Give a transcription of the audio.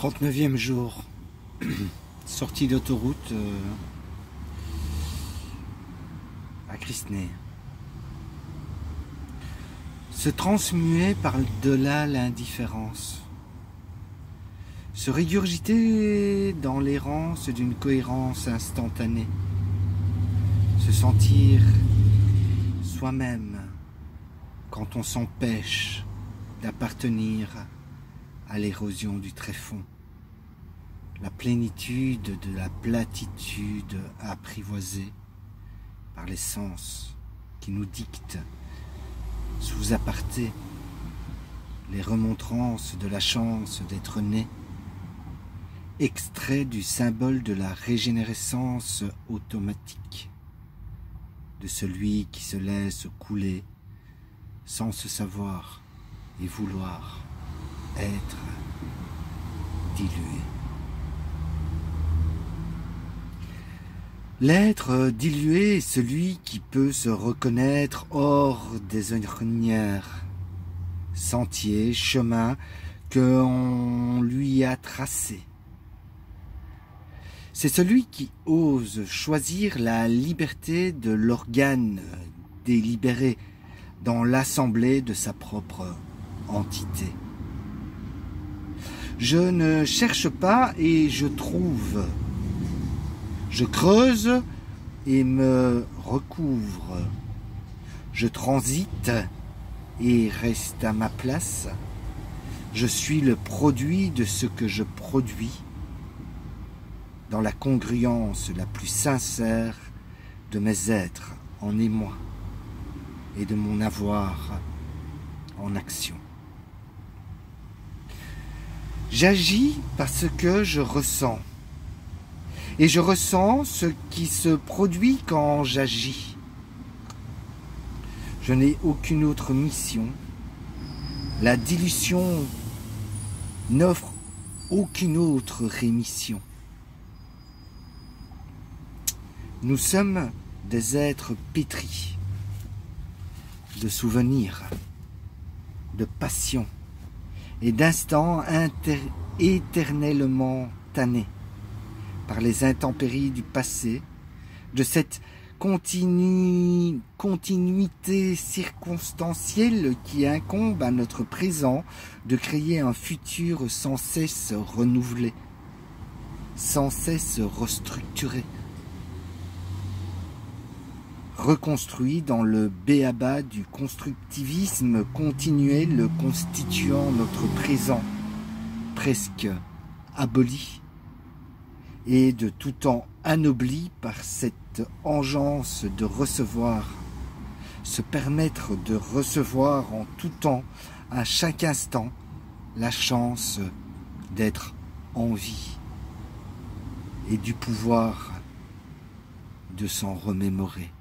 39e jour, sortie d'autoroute à Crisnay. Se transmuer par-delà l'indifférence. Se régurgiter dans l'errance d'une cohérence instantanée. Se sentir soi-même quand on s'empêche d'appartenir à l'érosion du tréfonds. La plénitude de la platitude apprivoisée par les sens qui nous dictent sous aparté les remontrances de la chance d'être né, extrait du symbole de la régénérescence automatique, de celui qui se laisse couler sans se savoir et vouloir être dilué. L'être dilué est celui qui peut se reconnaître hors des ornières, sentiers, chemins qu'on lui a tracés. C'est celui qui ose choisir la liberté de l'organe délibéré dans l'assemblée de sa propre entité. Je ne cherche pas et je trouve. Je creuse et me recouvre. Je transite et reste à ma place. Je suis le produit de ce que je produis, dans la congruence la plus sincère de mes êtres en émoi et de mon avoir en action. J'agis parce que je ressens. Et je ressens ce qui se produit quand j'agis. Je n'ai aucune autre mission. La dilution n'offre aucune autre rémission. Nous sommes des êtres pétris de souvenirs, de passions et d'instants éternellement tannés par les intempéries du passé, de cette continuité circonstancielle qui incombe à notre présent de créer un futur sans cesse renouvelé, sans cesse restructuré, reconstruit dans le b.a.-ba du constructivisme continuel constituant notre présent, presque aboli, et de tout temps anobli par cette engeance de recevoir, se permettre de recevoir en tout temps, à chaque instant, la chance d'être en vie et du pouvoir de s'en remémorer.